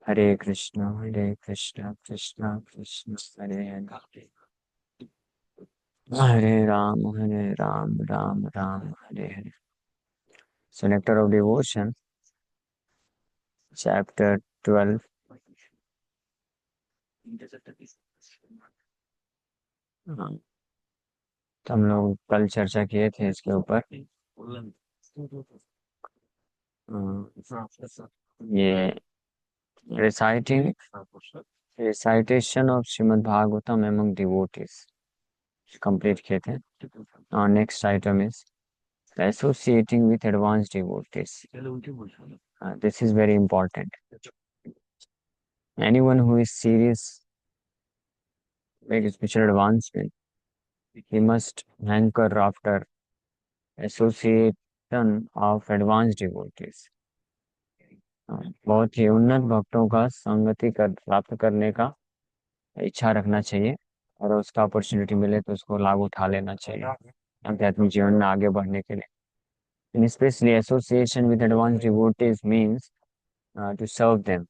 Hare Krishna Krishna Krishna Hare Hare, Hare Ram Ram Ram Hare Hare. So nectar of devotion, chapter 12. हाँ, तो हम लोग कल चर्चा किए थे इसके ऊपर. ये reciting recitation of Srimad Bhagavatam among devotees complete किए थे. Next item is associating with advanced devotees. This is very important. Anyone who is serious with spiritual advancement, he must hanker after association of advanced devotees. बहुत ही उन्नत भक्तों का संगति कर प्राप्त करने का इच्छा रखना चाहिए, और उसका अपॉर्चुनिटी मिले तो उसको लाभ उठा लेना चाहिए आध्यात्मिक जीवन में आगे बढ़ने के लिए. And especially association with advanced devotees means to serve them.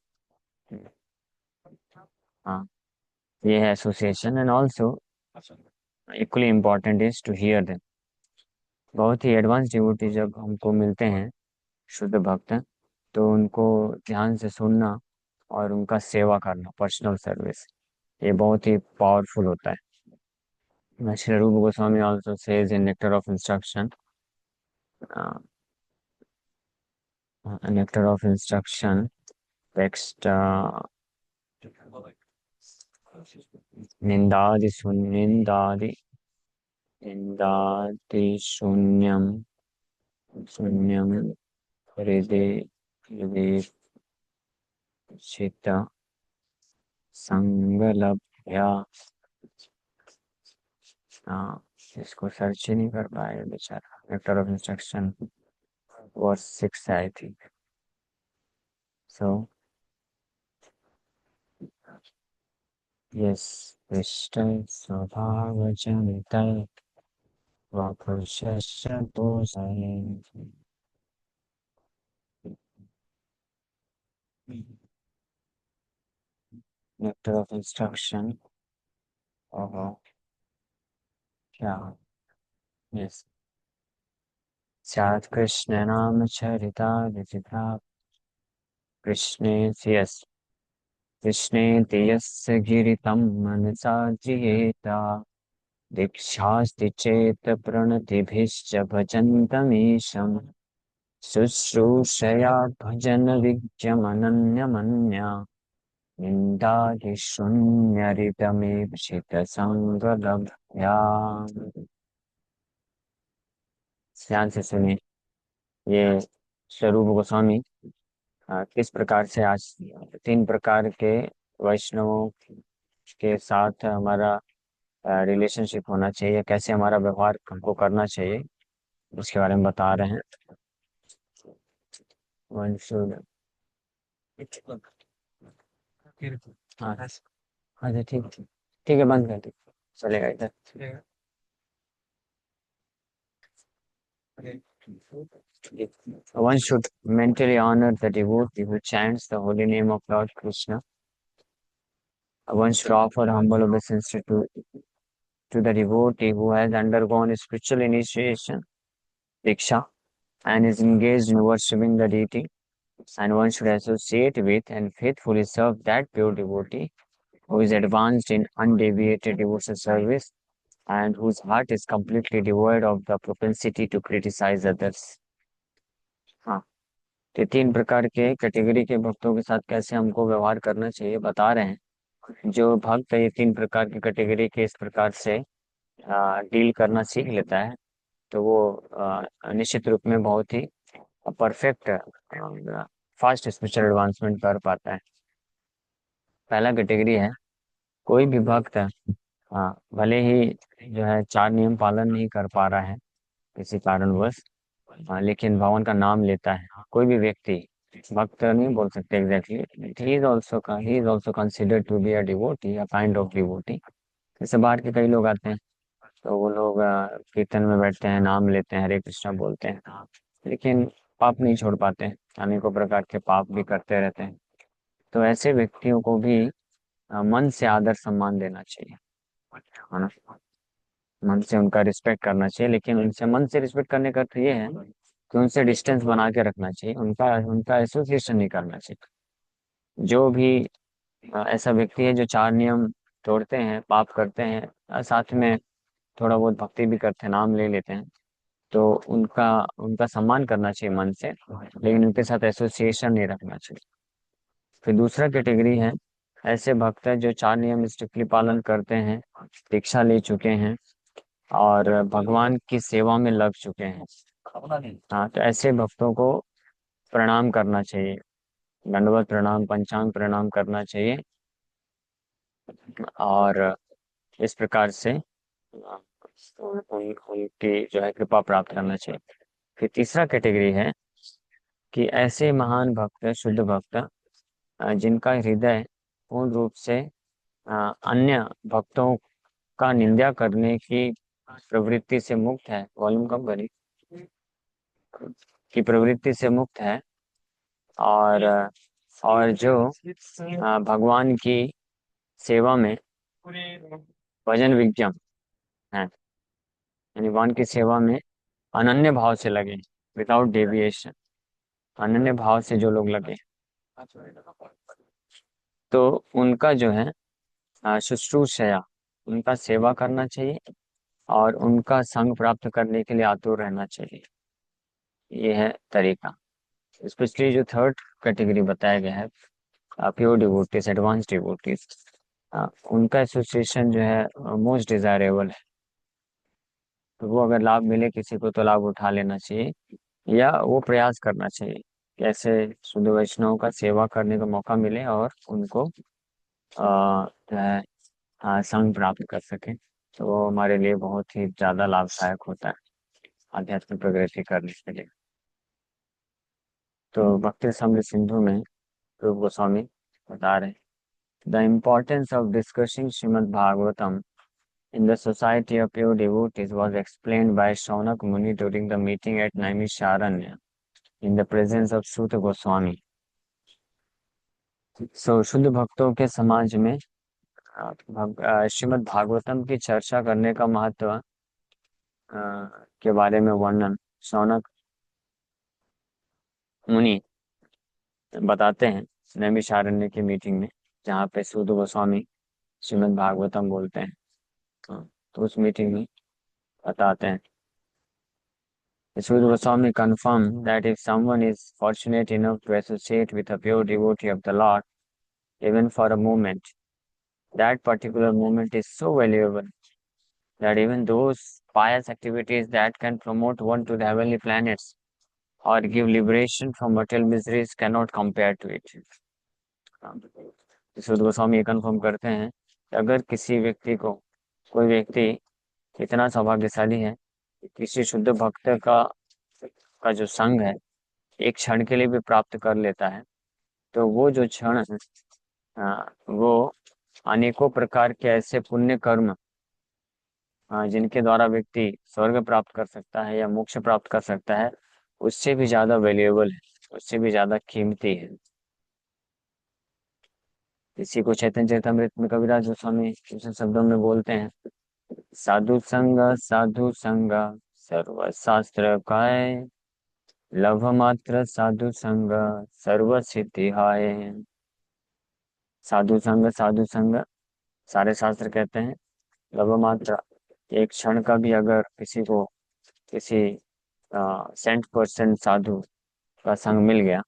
हाँ, ये है association. And also equally important is to hear them. बहुत ही एडवांस डिवोटी जब हमको मिलते हैं, शुद्ध भक्त हैं, तो उनको ध्यान से सुनना और उनका सेवा करना, पर्सनल सर्विस, ये बहुत ही पावरफुल होता है. Shri Rupa Goswami also says in Nectar of Instruction, Nectar of Instruction text, निंदादि निंदादि निंदादि शून्यम शून्यम हृदय हृदय चित्त संगलभ्या. हाँ, इसको सर्च ही नहीं कर पाए बेचारा. Nectar of instruction verse 6 I think. So yes, इष्ट स्वभाव जनित वपुषस्य दोषाय. नेक्टर ऑफ इंस्ट्रक्शन, ओहो क्या, यस. स्यात् कृष्ण नाम चरिता विचित्रा कृष्णे यस कृष्णे ते यस्य गिरितं मनसा जियेता दीक्षास्ति चेत् प्रणतिभिश्च भजन्तमीशम् शुश्रूषया भजन विद्यमनन्यमन्या निन्दादिशून्यरितमीप्सितसङ्गलभ्या. ध्यान से सुनिए. ये स्वरूप गोस्वामी किस प्रकार से आज 3 प्रकार के वैष्णवों के साथ हमारा रिलेशनशिप होना चाहिए, कैसे हमारा व्यवहार हमको करना चाहिए, उसके बारे में बता रहे हैं. One should, हाँ, अच्छा ठीक ठीक ठीक है, बंद कर दो, चलेगा इधर. One should mentally honor the devotee who chants the holy name of Lord Krishna. One should offer humble obeisance to the devotee who has undergone spiritual initiation, Diksha, and is engaged in worshipping the deity. And one should associate with and faithfully serve that pure devotee who is advanced in undeviated devotional service and whose heart is completely devoid of the propensity to criticize others. हाँ, तो 3 प्रकार के category के भक्तों के साथ कैसे हमको व्यवहार करना चाहिए बता रहे हैं. जो भक्त ये 3 प्रकार की कैटेगरी के इस प्रकार से डील करना सीख लेता है, तो वो निश्चित रूप में बहुत ही परफेक्ट फास्ट स्पिरिचुअल एडवांसमेंट कर पाता है. पहला कैटेगरी है, कोई भी भक्त, हाँ, भले ही जो है 4 नियम पालन नहीं कर पा रहा है किसी कारणवश, लेकिन भगवान का नाम लेता है. कोई भी व्यक्ति, भक्त नहीं बोल सकते exactly, he is also considered to be a devotee, a kind of devotee. जैसे बाहर के कई लोग आते हैं, तो वो लोग कीर्तन में बैठते हैं, नाम लेते हैं, हरे कृष्णा बोलते हैं, लेकिन पाप नहीं छोड़ पाते हैं, अनेकों प्रकार के पाप भी करते रहते हैं. तो ऐसे व्यक्तियों को भी मन से आदर सम्मान देना चाहिए, है ना। मन से उनका रिस्पेक्ट करना चाहिए, लेकिन उनसे मन से रिस्पेक्ट करने का अर्थ ये है कि उनसे डिस्टेंस बना के रखना चाहिए, उनका उनका एसोसिएशन नहीं करना चाहिए। जो भी ऐसा व्यक्ति है जो चार नियम तोड़ते हैं, पाप करते हैं, साथ में थोड़ा बहुत भक्ति भी करते हैं, नाम ले लेते हैं, तो उनका उनका सम्मान करना चाहिए मन से, लेकिन उनके साथ एसोसिएशन नहीं रखना चाहिए। फिर दूसरा कैटेगरी है ऐसे भक्त हैं जो चार नियम स्ट्रिक्टली पालन करते हैं, दीक्षा ले चुके हैं और भगवान की सेवा में लग चुके हैं। हाँ, तो ऐसे भक्तों को प्रणाम करना चाहिए, दंडवत प्रणाम, पंचांग प्रणाम करना चाहिए, और इस प्रकार से उनकी जो है कृपा प्राप्त करना चाहिए। फिर तीसरा कैटेगरी है कि ऐसे महान भक्त, शुद्ध भक्त, जिनका हृदय पूर्ण रूप से अन्य भक्तों का निंदा करने की प्रवृत्ति से मुक्त है, वॉल्यूम कम करी, की प्रवृत्ति से मुक्त है, और जो भगवान की सेवा में भजन विज्ञम है, यानी भगवान की सेवा में अनन्य भाव से लगे, विदाउट डेविएशन, अनन्य भाव से जो लोग लगे, तो उनका जो है शुश्रूषया, उनका सेवा करना चाहिए और उनका संग प्राप्त करने के लिए आतुर रहना चाहिए। ये है तरीका। स्पेशली जो थर्ड कैटेगरी बताया गया है, प्योर डिवोटीज, एडवांस डिवोटीज, उनका एसोसिएशन जो है मोस्ट डिजायरेबल है। तो वो अगर लाभ मिले किसी को तो लाभ उठा लेना चाहिए, या वो प्रयास करना चाहिए कैसे शुद्ध वैष्णव का सेवा करने का मौका मिले और उनको जो है संग प्राप्त कर सके, तो वो हमारे लिए बहुत ही ज्यादा लाभदायक होता है आध्यात्मिक प्रगति करने के लिए। तो भक्ति रसामृत सिंधु में रूप गोस्वामी बता रहे हैं, the importance of discussing Shrimad Bhagavatam in the society of pure devotees was explained by Shaunak Muni during the meeting at Naimisharanya in the presence of Suta Goswami. So, शुद्ध भक्तों के समाज में श्रीमद् भागवतम की चर्चा करने का महत्व के बारे में वर्णन शौनक मुनि बताते हैं नैमिषारण्य की मीटिंग में, जहाँ पे सूत गोस्वामी श्रीमद् भागवतम बोलते हैं। तो उस मीटिंग में बताते हैं, Sud Goswami confirmed that if someone is fortunate enough to associate with a pure devotee of the Lord, even for a moment, that particular moment is so valuable that even those pious activities that can promote one to the heavenly planets or give liberation from material miseries cannot compare to it. सूद गोस्वामी ये confirm करते हैं कि अगर किसी व्यक्ति को, कोई व्यक्ति इतना सौभाग्यशाली है कि किसी शुद्ध भक्त का जो संग है एक क्षण के लिए भी प्राप्त कर लेता है, तो वो जो क्षण है वो अनेकों प्रकार के ऐसे पुण्य कर्म जिनके द्वारा व्यक्ति स्वर्ग प्राप्त कर सकता है या मोक्ष प्राप्त कर सकता है, उससे भी ज्यादा वैल्यूएबल है, उससे भी ज्यादा कीमती है। इसी को चैतन्य चरितमृत में कविराज गोस्वामी दूसरे शब्दों में बोलते हैं, साधु संग सर्व शास्त्र काय, लभ मात्र साधु संग सर्व सिद्धि हाय। साधु संग सारे शास्त्र कहते हैं, लभ मात्र एक क्षण का भी अगर किसी को किसी 100% साधु का संग मिल गया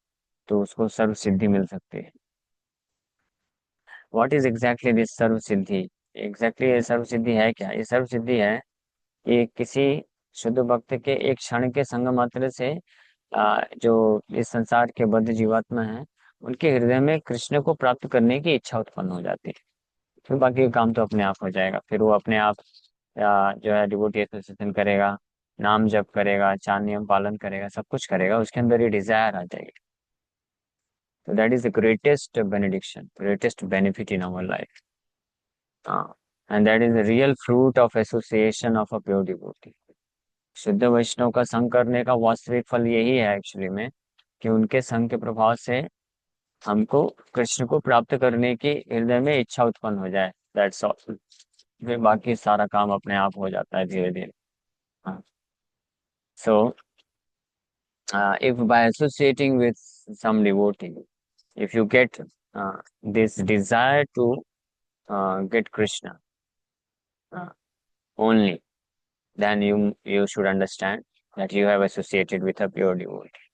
तो उसको सर्व सिद्धि मिल सकती है। व्हाट इज एग्जैक्टली दिस सर्व सिद्धि? एग्जैक्टली ये सर्व सिद्धि है क्या? ये सर्व सिद्धि है कि किसी शुद्ध भक्त के एक क्षण के संग मात्र से जो इस संसार के बद्ध जीवात्मा है उनके हृदय में कृष्ण को प्राप्त करने की इच्छा उत्पन्न हो जाती है। फिर बाकी का काम तो अपने आप हो जाएगा, फिर वो अपने आप जो है डिवोटी एसोसिएशन करेगा, नाम जप करेगा, चार नियम पालन करेगा, सब कुछ करेगा, उसके अंदर ये डिजायर आ जाएगी। तो that is the greatest benediction, greatest benefit in our life, and that is the real fruit of association of a pure devotee. शुद्ध वैष्णव का संग करने का वास्तविक फल यही है एक्चुअली में, कि उनके संग के प्रभाव से हमको कृष्ण को प्राप्त करने की हृदय में इच्छा उत्पन्न हो जाए, दैट्स ऑल। फिर बाकी सारा काम अपने आप हो जाता है धीरे धीरे। हाँ। सो if by associating with some devotee, if you get this desire to get Krishna uh, only, then you should understand that you have associated with a pure devotee.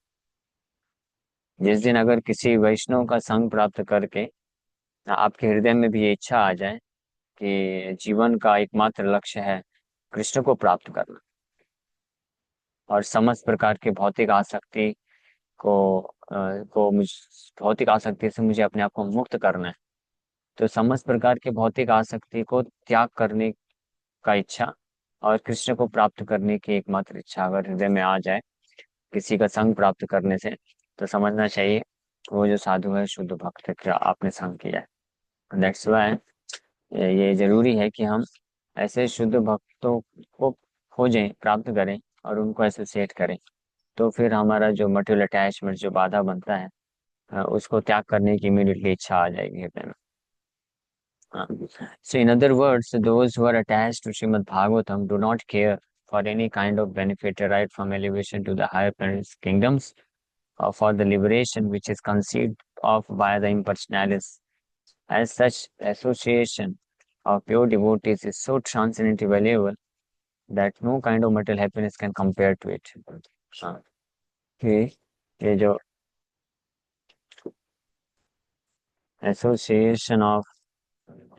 जिस दिन अगर किसी वैष्णव का संग प्राप्त करके आपके हृदय में भी ये इच्छा आ जाए कि जीवन का एकमात्र लक्ष्य है कृष्ण को प्राप्त करना, और समस्त प्रकार के भौतिक आसक्ति को मुझ भौतिक आसक्ति से मुझे अपने आप को मुक्त करना है, तो समस्त प्रकार के भौतिक आसक्ति को त्याग करने का इच्छा और कृष्ण को प्राप्त करने की एकमात्र इच्छा अगर हृदय में आ जाए किसी का संग प्राप्त करने से, तो समझना चाहिए वो जो साधु है शुद्ध भक्त है, क्या आपने संग किया है। दैट्स वाई ये जरूरी है कि हम ऐसे शुद्ध भक्तों को खोजें, प्राप्त करें और उनको एसोसिएट करें, तो फिर हमारा जो मटेरियल अटैचमेंट जो बाधा बनता है उसको त्याग करने की इमीडिएटली इच्छा आ जाएगी हृदय में। So in other words, those who are attached to Srimad Bhagavatam do not care for any kind of benefit, right from elevation to the higher planets, kingdoms, or for the liberation which is conceived of by the impersonalists. As such, association of pure devotees is so transcendently valuable that no kind of material happiness can compare to it. हाँ, ये जो association of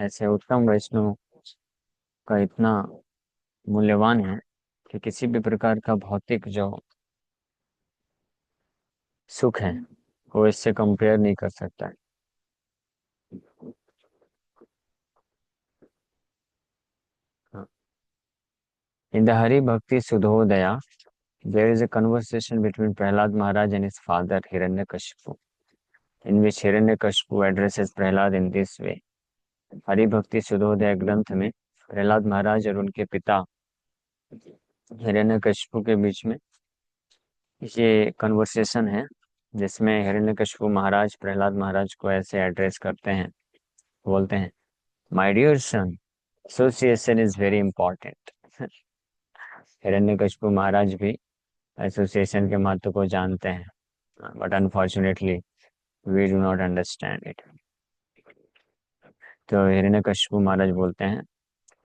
ऐसे उत्तम वैष्णव का इतना मूल्यवान है कि किसी भी प्रकार का भौतिक जो सुख है वो इससे कंपेयर नहीं कर सकता है। इन द हरि भक्ति सुधोदया there is a conversation between Prahlad Maharaj and his father Hiranyakashipu, in which Hiranyakashipu addresses Prahlad in this way. Hari भक्ति सुधोदय ग्रंथ में प्रहलाद महाराज और उनके पिता हिरण्यकशिपु के बीच में ये कन्वर्सेशन है, जिसमें हिरण्यकशिपु महाराज प्रहलाद महाराज को ऐसे एड्रेस करते हैं, बोलते हैं, my dear son, association is very important. Hiranyakashipu Maharaj भी एसोसिएशन के महत्व को जानते हैं, but unfortunately we do not understand it. तो हिरण्यकशिपु महाराज बोलते हैं,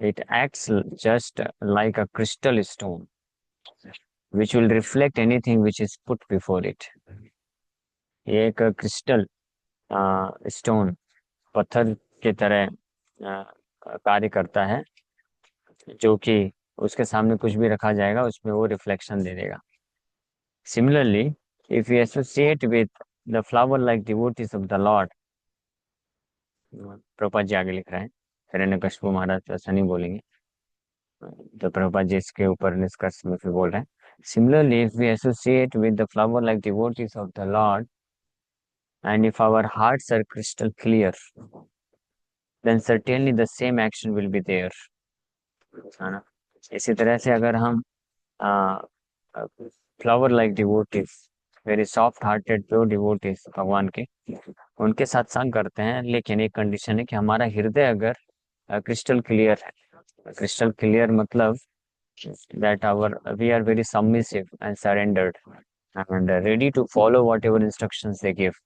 it acts just like a crystal stone which will reflect anything which is put before it. ये एक क्रिस्टल स्टोन पत्थर की तरह कार्य करता है, जो कि उसके सामने कुछ भी रखा जाएगा उसमें वो रिफ्लेक्शन दे देगा। Similarly, if we associate with the flower like devotees of the Lord, Prabhupada ji आगे लिख रहे हैं, हिरण्यकशिपु महाराज तो ऐसा नहीं बोलेंगे, तो प्रभुपाद जी इसके ऊपर निष्कर्ष में फिर बोल रहे हैं, Similarly, if we associate with the flower like devotees of the Lord, and if our hearts are crystal clear, then certainly the same action will be there, है ना। इसी तरह से अगर हम flower like devotees, very soft hearted pure devotees भगवान के, उनके साथ संग करते हैं, लेकिन एक कंडीशन है कि हमारा हृदय अगर क्रिस्टल क्लियर है। क्रिस्टल क्लियर मतलब that we are very submissive and surrendered and ready to follow whatever instructions they give,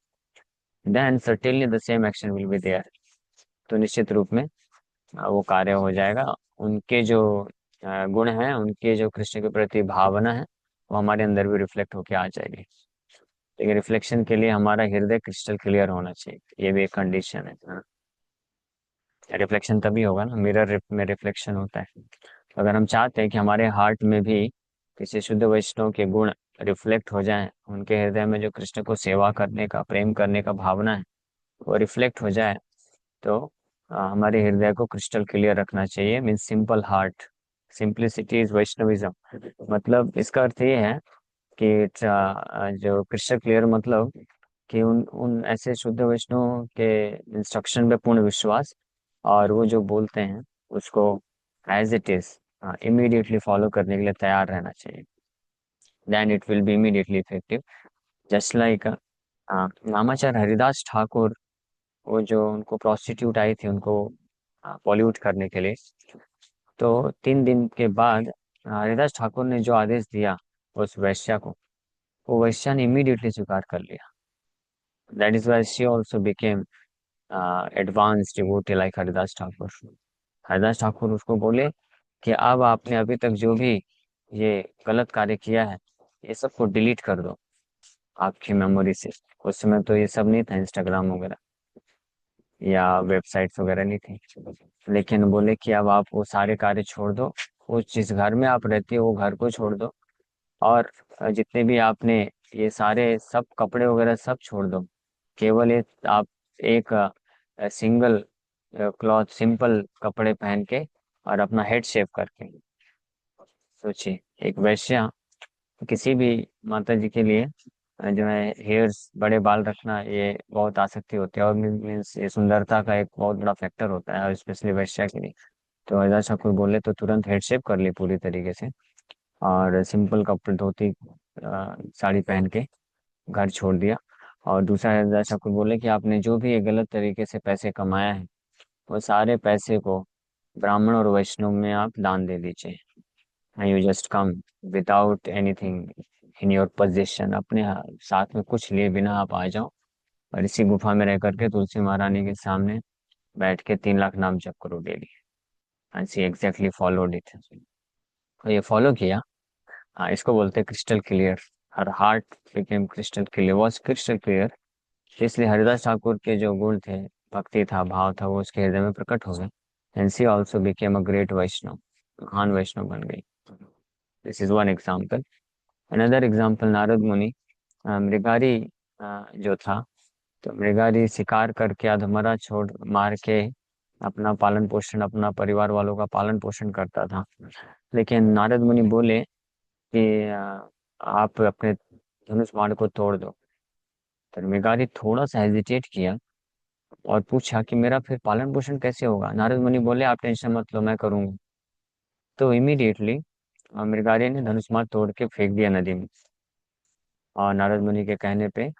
then certainly the same action will be there. तो निश्चित रूप में वो कार्य हो जाएगा। उनके जो गुण हैं, उनके जो कृष्ण के प्रति भावना है, वो हमारे अंदर भी रिफ्लेक्ट होके आ जाएगी। लेकिन रिफ्लेक्शन के लिए हमारा हृदय क्रिस्टल क्लियर होना चाहिए, ये भी एक कंडीशन है। रिफ्लेक्शन तभी होगा ना, मिरर में रिफ्लेक्शन होता है। अगर हम चाहते हैं कि हमारे हार्ट में भी किसी शुद्ध वैष्णव के गुण रिफ्लेक्ट हो जाएं, उनके हृदय में जो कृष्ण को सेवा करने का, प्रेम करने का भावना है वो रिफ्लेक्ट हो जाए, तो हमारे हृदय को क्रिस्टल क्लियर रखना चाहिए। Means simple heart, simplicity is Vaishnavism. मतलब इसका अर्थ ये है कि जो क्रिस्टल क्लियर मतलब कि उन उन ऐसे शुद्ध वैष्णव के इंस्ट्रक्शन पे पूर्ण विश्वास, और वो जो बोलते हैं उसको as it is immediately follow करने के लिए तैयार रहना चाहिए। Then it will be immediately effective, just like Namacharya Haridas Thakur, वो जो उनको प्रोस्टिट्यूट आई थी उनको पॉल्यूट करने के लिए, तो 3 दिन के बाद हरिदास ठाकुर ने जो आदेश दिया उस वैश्या को, वो वैश्या ने इमीडिएटली स्वीकार कर लिया। That is why she also became advance devotee like Haridas Thakur. Haridas Thakur उसको बोले कि अब आपने अभी तक जो भी ये गलत कार्य किया है, ये सबको डिलीट कर दो आपकी मेमोरी से। उस समय तो ये सब नहीं था, इंस्टाग्राम वगैरह या वेबसाइट्स वगैरह नहीं थी। लेकिन बोले कि अब आप वो सारे कार्य छोड़ दो, वो जिस घर में आप रहते हो वो घर को छोड़ दो, और जितने भी आपने ये सारे सब कपड़े वगैरह सब छोड़ दो। केवल एक आप एक सिंगल क्लॉथ सिंपल कपड़े पहन के और अपना हेड शेव करके। सोचिए, एक वैश्या किसी भी माता जी के लिए जो है हेयर्स बड़े बाल रखना ये बहुत आसक्ति होती है, और मीन्स ये सुंदरता का एक बहुत बड़ा फैक्टर होता है, और स्पेशली वैश्या के लिए। तो हरिदास ठाकुर बोले तो तुरंत हेड शेव कर ली पूरी तरीके से, और सिंपल कपड़े धोती साड़ी पहन के घर छोड़ दिया। और दूसरा हरिदास ठाकुर बोले कि आपने जो भी ये गलत तरीके से पैसे कमाया है, वो सारे पैसे को ब्राह्मण और वैष्णव में आप दान दे दीजिए। And you just come without anything in your position, अपने साथ में कुछ लिए बिना आप आ जाओ, और इसी गुफा में रह करके तुलसी महारानी के सामने बैठ के 3 लाख नाम जप करो daily. And she exactly followed it. तो ये फॉलो किया। इसको बोलते हैं क्रिस्टल क्लियर। हर heart became crystal clear, was crystal clear. इसलिए हरिदास ठाकुर के जो गुण थे, भक्ति था, भाव था, वो उसके हृदय में प्रकट हो गए। And she also became a great Vaishnava, महान वैष्णव बन गई। This is one example. Another example, Narada Muni, Mrigari जो था, तो मृगारी शिकार करके अधमरा छोड़ मार के अपना पालन पोषण, अपना परिवार वालों का पालन पोषण करता था। लेकिन नारद मुनि बोले कि आप अपने धनुष बाण को तोड़ दो। तो मृगारी थोड़ा सा हेजिटेट किया और पूछा कि मेरा फिर पालन पोषण कैसे होगा। नारद मुनि बोले आप टेंशन मत लो, मैं करूंगा। तो इमीडिएटली मृगारी ने धनुष बाण तोड़ के फेंक दिया नदी में। और नारद मुनि के कहने पे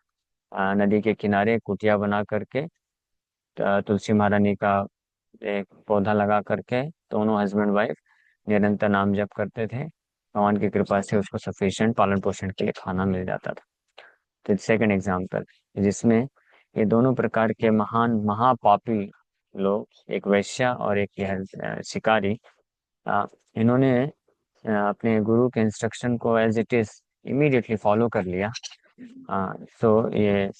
नदी के किनारे कुटिया बना करके तुलसी महारानी का एक पौधा लगा करके दोनों हस्बैंड वाइफ निरंतर नाम जप करते थे। भगवान की कृपा से उसको सफिशिएंट पालन पोषण के लिए खाना मिल जाता था। तो सेकंड एग्जाम्पल, जिसमें ये दोनों प्रकार के महान महापापी लोग, एक वैश्या और एक यह शिकारी, इन्होंने अपने गुरु के इंस्ट्रक्शन को as it is immediately follow कर लिया। तो ये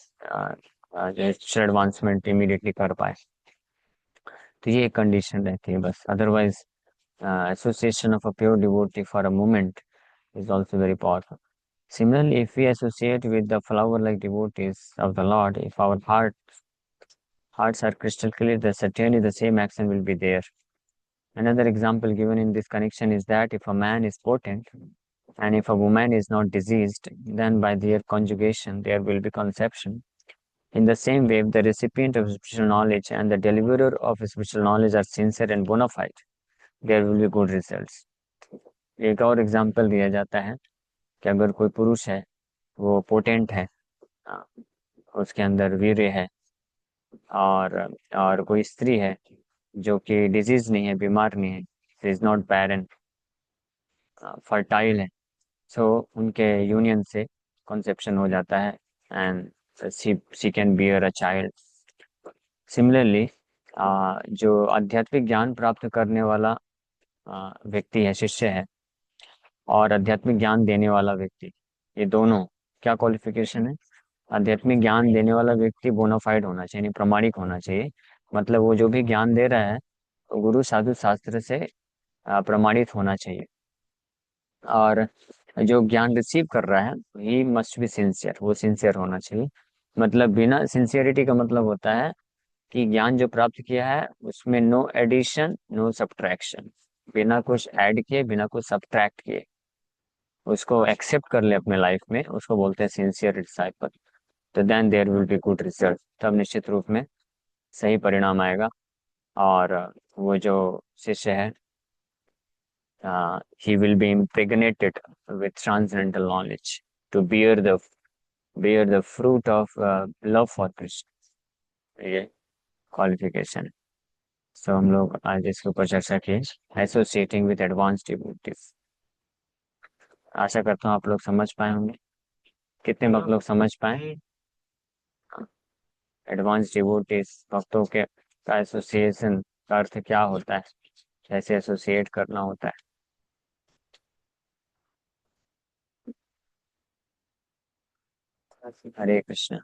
जो एडवांसमेंट इमीडिएटली कर पाए। तो ये एक कंडीशन रहती है बस, otherwise association of a pure devotee for a moment is also very powerful. Similarly, if we associate with the flower-like devotees of the Lord, if our hearts are crystal clear, then certainly the same action will be there. Another example given in this connection is that if a man is potent and if a woman is not diseased, then by their conjugation there will be conception. In the same way, if the recipient of spiritual knowledge and the deliverer of spiritual knowledge are sincere and bona fide, there will be good results. एक और example दिया जाता है कि अगर कोई पुरुष है, वो पोटेंट है, आ, उसके अंदर वीर्य है, और कोई स्त्री है जो कि डिजीज नहीं है, बीमार नहीं है, इज नॉट बैरन, फर्टाइल है, सो उनके यूनियन से कॉन्सेप्शन हो जाता है, and she can bear a child. Similarly, जो आध्यात्मिक ज्ञान प्राप्त करने वाला व्यक्ति है, शिष्य है, और आध्यात्मिक ज्ञान देने वाला व्यक्ति, ये दोनों क्या क्वालिफिकेशन है? आध्यात्मिक ज्ञान देने वाला व्यक्ति बोनाफाइड होना चाहिए, यानी प्रमाणिक होना चाहिए। मतलब वो जो भी ज्ञान दे रहा है वो गुरु साधु शास्त्र से प्रमाणित होना चाहिए। और जो ज्ञान रिसीव कर रहा है ही मस्ट बी सिंसियर, वो सिंसियर होना चाहिए। मतलब बिना सिंसियरिटी का मतलब होता है कि ज्ञान जो प्राप्त किया है उसमें नो एडिशन नो सब्ट्रैक्शन, बिना कुछ ऐड किए बिना कुछ सब्ट्रैक्ट किए उसको एक्सेप्ट कर ले अपने लाइफ में, उसको बोलते हैं सिंसियर डिसाइपल। तो then there will be good result, तब निश्चित रूप में सही परिणाम आएगा। और वो जो शिष्य है, he will be impregnated with transcendental knowledge to bear the bear the fruit of love for Krishna, ये क्वालिफिकेशन। सो हम लोग आज इसके ऊपर चर्चा की, एसोसिएटिंग विद एडवांस डिवोटीज। आशा करता हूँ आप लोग समझ पाए होंगे। कितने लोग समझ पाए? एडवांस डिवोटीज भक्तों के का एसोसिएशन का अर्थ क्या होता है, कैसे एसोसिएट करना होता है। हरे कृष्ण।